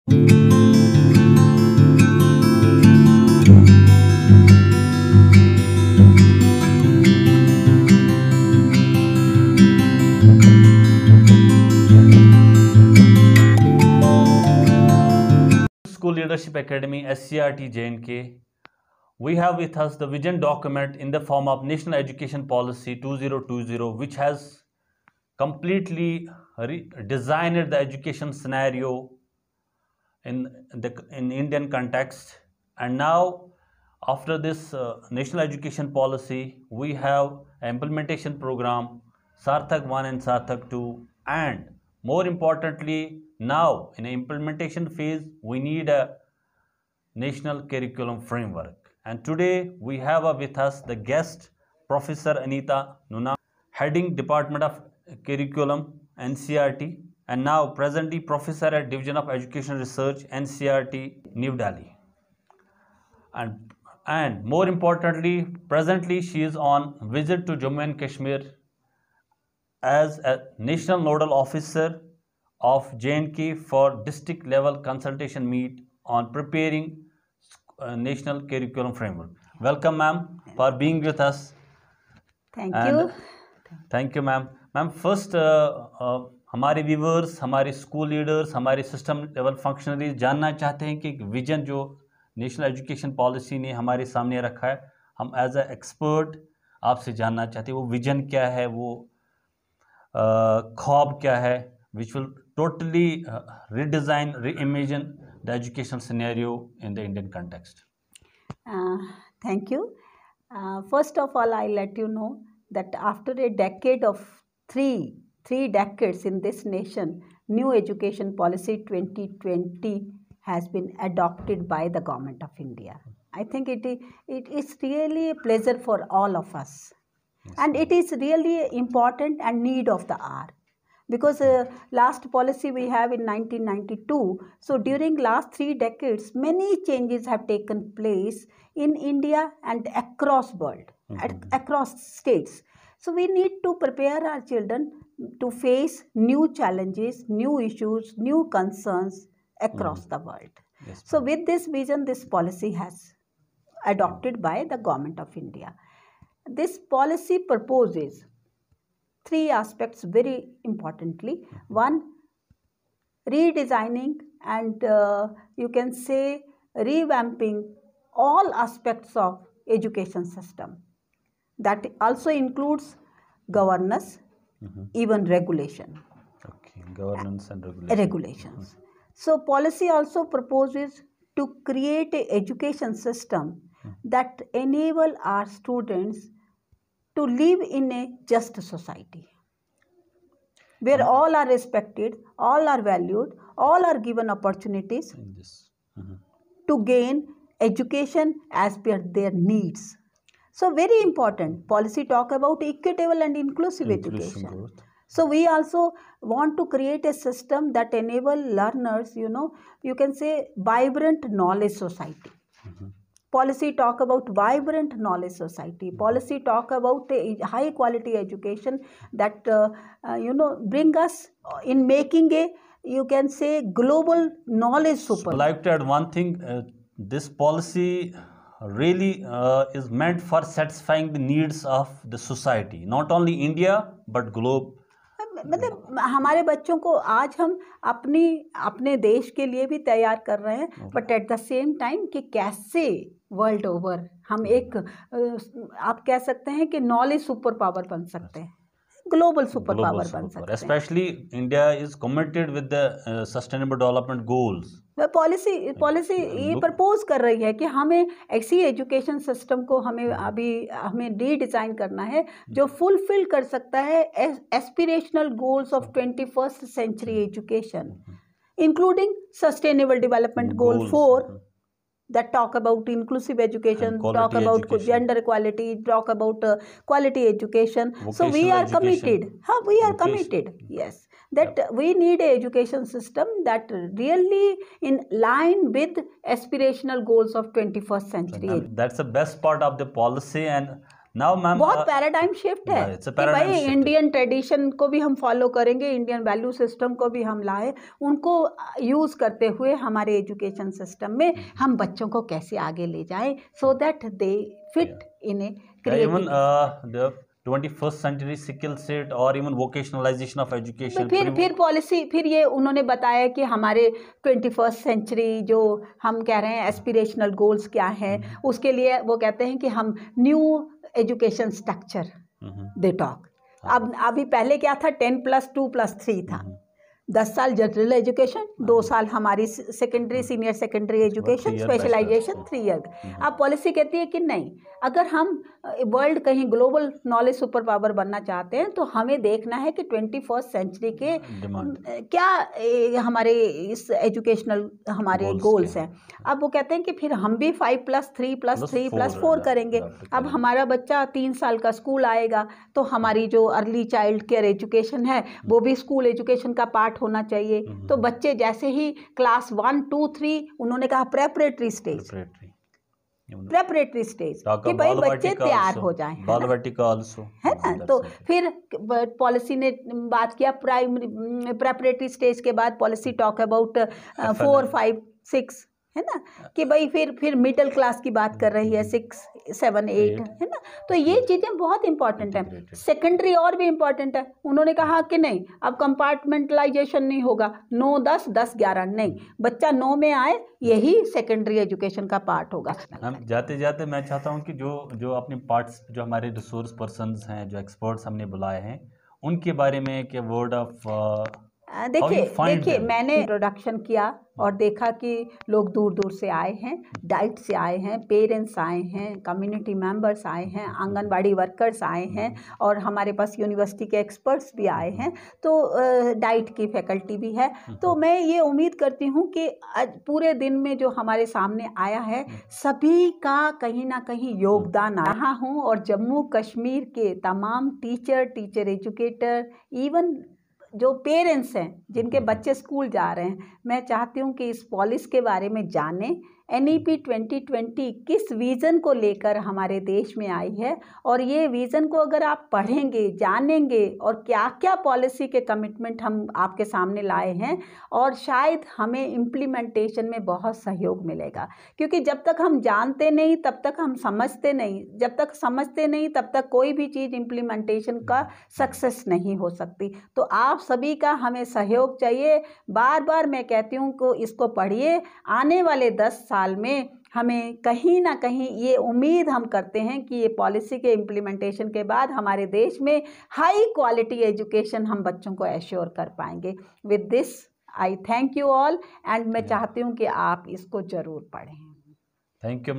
School Leadership Academy SCRT JNK. We have with us the vision document in the form of National Education Policy 2020, which has completely designed the education scenario in Indian context. And now, after this National Education Policy, we have an implementation program Sarthak 1 and Sarthak 2, and more importantly, now in the implementation phase, we need a national curriculum framework. And today we have with us the guest, Professor Anita Nuna, heading Department of Curriculum, NCERT, and now presently Professor at Division of Education Research, NCERT, New Delhi. And more importantly, presently she is on visit to Jammu and Kashmir as a National Nodal Officer of JNK for district level consultation meet on preparing National Curriculum Framework. Welcome, ma'am, for being with us. Thank you. Thank you, ma'am. Ma'am, first हमारे viewers, हमारे school leaders, हमारे system level functionaries जानना चाहते हैं कि vision जो national education policy ने हमारे सामने रखा है, हम एज अ एक्सपर्ट आपसे जानना चाहते हैं वो विजन क्या है, वो ख्वाब क्या है, which will totally redesign, reimagine the education scenario in the Indian context. Thank you. First of all, I'll let you know that after a decade of three decades in this nation, New Education Policy 2020 has been adopted by the Government of India. I think it is really a pleasure for all of us. Yes, and it is really important and need of the hour. Because last policy we have in 1992, so during last 3 decades, many changes have taken place in India and across world, across states. So we need to prepare our children to face new challenges, new issues, new concerns across the world. Yes, so with this vision, this policy has adopted by the Government of India. This policy proposes 3 aspects very importantly. One, redesigning and you can say revamping all aspects of education system. That also includes governance, even regulation. Okay, governance and regulations. So policy also proposes to create an education system that enable our students to live in a just society where all are respected, all are valued, all are given opportunities to gain education as per their needs. So very important, policy talk about equitable and inclusive education. Growth. So we also want to create a system that enable learners, you can say vibrant knowledge society. Policy talk about vibrant knowledge society. Policy talk about a high quality education that bring us in making a, you can say, global knowledge super. I'd like to add one thing. This policy really is meant for satisfying the needs of the society, not only India but globe. मतलब हमारे बच्चों को आज हम अपने देश के लिए भी तैयार कर रहे हैं, but at the same time कि कैसे वर्ल्ड ओवर हम एक आप कह सकते हैं कि नॉलेज सुपर पावर बन सकते हैं, ग्लोबल सुपर पावर बन सकते हैं. Especially India is committed with the sustainable development goals. Policy ये प्रपोज कर रही है कि हमें ऐसी एजुकेशन सिस्टम को हमें रीडिजाइन करना है जो फुलफिल कर सकता है aspirational goals of 21st century education, including sustainable development goal 4 that talk about inclusive education, talk about gender equality, talk about quality education. So we are committed. We are committed. Yes, that we need an education system that really in line with aspirational goals of 21st century. That's the best part of the policy, and now ma'am बहुत paradigm shift है it's a कि paradigm भाई shift. Indian tradition को भी हम follow करेंगे, Indian value system को भी हम लाए, उनको यूज़ करते हुए हमारे एजुकेशन सिस्टम में हम बच्चों को कैसे आगे ले जाएं so that they fit in A even creative. the 21st century skill set or even vocationalization of education. फिर पॉलिसी, फिर ये उन्होंने बताया कि हमारे 21st सेंचुरी जो हम कह रहे हैं एस्पिरेशनल गोल्स क्या हैं, उसके लिए वो कहते हैं कि हम new education structure they talk. अब अभी पहले क्या था, 10+2+3 था, 10 साल जनरल एजुकेशन, 2 साल हमारी secondary senior secondary education, specialisation 3 year. अब पॉलिसी कहती है कि नहीं, अगर हम वर्ल्ड कहीं ग्लोबल नॉलेज सुपर पावर बनना चाहते हैं तो हमें देखना है कि 21st सेंचुरी के क्या हमारे इस एजुकेशनल हमारे गोल्स हैं। अब वो कहते हैं कि फिर हम भी 5+3+3+4 करेंगे। अब हमारा बच्चा 3 साल का स्कूल आएगा तो हमारी जो अर्ली चाइल्ड केयर एजुकेशन है वो भी स्कूल एजुकेशन का पार्ट होना चाहिए। तो बच्चे जैसे ही क्लास 1, 2, 3, उन्होंने कहा प्रेपरेटरी स्टेज कि भाई बच्चे तैयार हो जाएं, है ना। तो फिर पॉलिसी ने बात किया प्राइमरी प्रेपरेटरी स्टेज के बाद पॉलिसी टॉक अबाउट 4, 5, 6, है ना, कि भाई फिर मिडिल क्लास की बात कर रही है, 6, 7, 8, है ना। तो ये चीज़ें बहुत इंपॉर्टेंट हैं। सेकेंडरी और भी इम्पॉर्टेंट है। उन्होंने कहा कि नहीं, अब कंपार्टमेंटलाइजेशन नहीं होगा, 9, 10, 10, 11 नहीं, बच्चा 9 में आए, यही सेकेंडरी एजुकेशन का पार्ट होगा। हम जाते जाते मैं चाहता हूँ कि जो अपने पार्ट्स, जो हमारे रिसोर्स पर्सन्स हैं, जो एक्सपर्ट्स हमने बुलाए हैं, उनके बारे में एक वर्ड ऑफ देखिए मैंने इंट्रोडक्शन किया और देखा कि लोग दूर दूर से आए हैं, डाइट से आए हैं, पेरेंट्स आए हैं, कम्युनिटी मेंबर्स आए हैं, आंगनबाड़ी वर्कर्स आए हैं और हमारे पास यूनिवर्सिटी के एक्सपर्ट्स भी आए हैं, तो डाइट की फैकल्टी भी है। तो मैं ये उम्मीद करती हूँ कि पूरे दिन में जो हमारे सामने आया है सभी का कहीं ना कहीं योगदान रहा हूँ। और जम्मू कश्मीर के तमाम टीचर एजुकेटर, इवन जो पेरेंट्स हैं जिनके बच्चे स्कूल जा रहे हैं, मैं चाहती हूँ कि इस पॉलिसी के बारे में जानें। NEP 2020 किस विज़न को लेकर हमारे देश में आई है, और ये विज़न को अगर आप पढ़ेंगे, जानेंगे और क्या क्या पॉलिसी के कमिटमेंट हम आपके सामने लाए हैं, और शायद हमें इम्प्लीमेंटेशन में बहुत सहयोग मिलेगा। क्योंकि जब तक हम जानते नहीं तब तक हम समझते नहीं, जब तक समझते नहीं तब तक कोई भी चीज़ इम्प्लीमेंटेशन का सक्सेस नहीं हो सकती। तो आप सभी का हमें सहयोग चाहिए। बार बार मैं कहती हूँ को इसको पढ़िए। आने वाले 10 साल में हमें कहीं ना कहीं ये उम्मीद हम करते हैं कि ये पॉलिसी के इम्प्लीमेंटेशन के बाद हमारे देश में हाई क्वालिटी एजुकेशन हम बच्चों को एश्योर कर पाएंगे। With this I thank you all, and मैं चाहती हूँ कि आप इसको ज़रूर पढ़ें। Thank you.